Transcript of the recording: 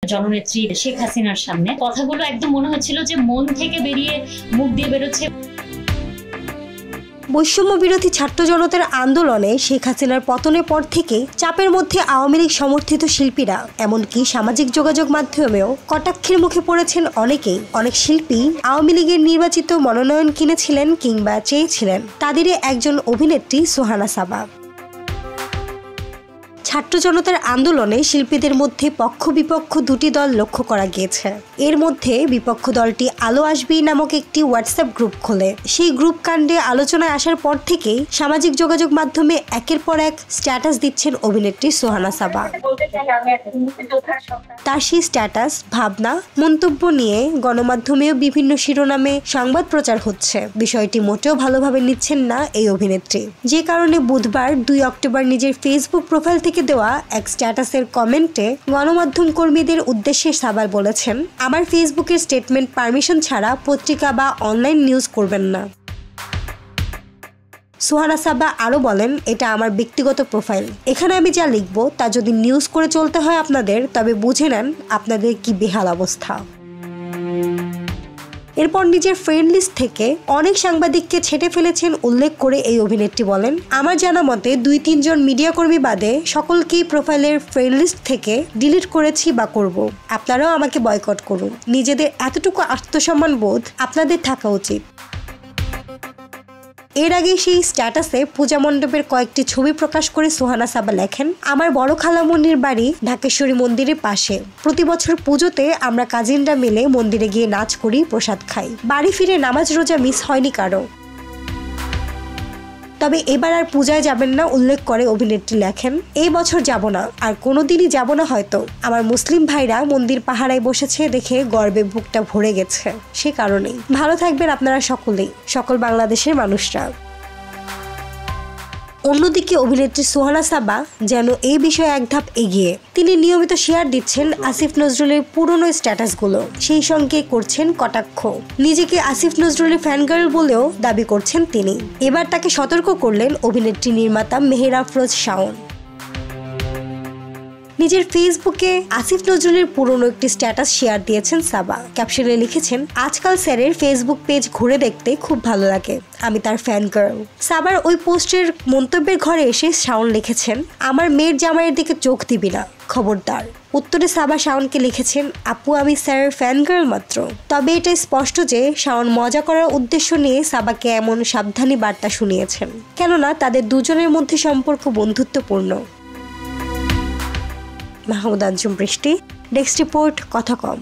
জননেত্রী শেখ হাসিনার সামনে কথাগুলো একদম মনে হচ্ছিল যে মন থেকে বেরিয়ে মুখ দিয়ে বেরোচ্ছে। বৈষম্য বিরোধী ছাত্র জনতার আন্দোলনে শেখ হাসিনার পতনের পর থেকে চাপের মধ্যে আওয়ামী লীগ সমর্থিত শিল্পীরা এমনকি সামাজিক যোগাযোগ মাধ্যমেও কটাক্ষের মুখে পড়েছেন অনেকেই। অনেক শিল্পী আওয়ামী লীগের নির্বাচিত মনোনয়ন কিনেছিলেন কিংবা চেয়েছিলেন। তাদেরই একজন অভিনেত্রী সোহানা সাবা। ছাত্র জনতার আন্দোলনে শিল্পীদের মধ্যে পক্ষ বিপক্ষ দুটি দল লক্ষ্য করা গিয়েছে। এর মধ্যে বিপক্ষ দলটি আলো আসবেই নামক একটি হোয়াটসঅ্যাপ গ্রুপ খোলে। সেই গ্রুপ কাণ্ডে আলোচনায় আসার পর থেকেই সামাজিক যোগাযোগ মাধ্যমে একের পর এক স্ট্যাটাস দিচ্ছেন অভিনেত্রী সোহানা সাবা। তার সেই স্ট্যাটাস, ভাবনা, মন্তব্য নিয়ে গণমাধ্যমেও বিভিন্ন শিরোনামে সংবাদ প্রচার হচ্ছে। বিষয়টি মোটেও ভালোভাবে নিচ্ছেন না এই অভিনেত্রী, যে কারণে বুধবার 2 অক্টোবর নিজের ফেসবুক প্রোফাইল থেকে দেওয়া এক স্ট্যাটাসের কমেন্টে গণমাধ্যম কর্মীদের উদ্দেশ্যে সাবার বলেছেন, আমার ফেসবুকের স্টেটমেন্ট পারমিশন ছাড়া পত্রিকা বা অনলাইন নিউজ করবেন না। সোহানা সাবা আরও বলেন, এটা আমার ব্যক্তিগত প্রোফাইল, এখানে আমি যা লিখব তা যদি নিউজ করে চলতে হয় আপনাদের, তবে বুঝে নেন আপনাদের কি বেহাল অবস্থা। এরপর নিজের ফ্রেন্ড লিস্ট থেকে অনেক সাংবাদিককে ছেটে ফেলেছেন উল্লেখ করে এই অভিনেত্রী বলেন, আমার জানা মতে 2-3 জন মিডিয়া কর্মী বাদে সকলকেই প্রোফাইলের ফ্রেন্ড লিস্ট থেকে ডিলিট করেছি বা করব। আপনারাও আমাকে বয়কট করুন। নিজেদের এতটুকু আত্মসম্মান বোধ আপনাদের থাকা উচিত। এর আগে সেই স্ট্যাটাসে পূজা মণ্ডপের কয়েকটি ছবি প্রকাশ করে সোহানা সাবা লেখেন, আমার বড় খালামণির বাড়ি ঢাকেশ্বরী মন্দিরের পাশে। প্রতি বছর পুজোতে আমরা কাজিনরা মিলে মন্দিরে গিয়ে নাচ করি, প্রসাদ খাই। বাড়ি ফিরে নামাজ রোজা মিস হয়নি কারো। তবে এবার আর পূজায় যাবেন না উল্লেখ করে অভিনেত্রী লেখেন, এই বছর যাব না, আর কোনোদিনই যাব না হয়তো। আমার মুসলিম ভাইরা মন্দির পাহারায় বসেছে দেখে গর্বে বুকটা ভরে গেছে, সে কারণেই। ভালো থাকবেন আপনারা সকলেই, সকল বাংলাদেশের মানুষরা। অন্যদিকে অভিনেত্রী সোহানা সাবা যেন এই বিষয়ে এক ধাপ এগিয়ে। তিনি নিয়মিত শেয়ার দিচ্ছেন আসিফ নজরুলের পুরনো স্ট্যাটাসগুলো, সেই সঙ্গে করছেন কটাক্ষ। নিজেকে আসিফ নজরুলের ফ্যানগার্ল বলেও দাবি করছেন তিনি। এবার তাকে সতর্ক করলেন অভিনেত্রী নির্মাতা মেহের আফরোজ শাওন। নিজের ফেসবুকে আসিফ নজরুলের পুরনো একটি স্ট্যাটাস শেয়ার দিয়েছেন সাবা। ক্যাপশনে লিখেছেন, আজকাল স্যারের ফেসবুক পেজ ঘুরে দেখতে খুব ভালো লাগে, আমি তার ফ্যান গার্ল। সাবার ওই পোস্টের মন্তব্যের ঘরে এসে শাওন লিখেছেন, আমার মেয়ের জামাইয়ের দিকে চোখ দিবি না, খবরদার। উত্তরে সাবা শাওনকে লিখেছেন, আপু আমি স্যারের ফ্যান গার্ল মাত্র। তবে এটা স্পষ্ট যে শাওন মজা করার উদ্দেশ্য নিয়ে সাবাকে এমন সাবধানী বার্তা শুনিয়েছেন, কেননা তাদের দুজনের মধ্যে সম্পর্ক বন্ধুত্বপূর্ণ। মাহমুদ আঞ্জুম বৃষ্টি, ডেস্ক রিপোর্ট, কথা কম।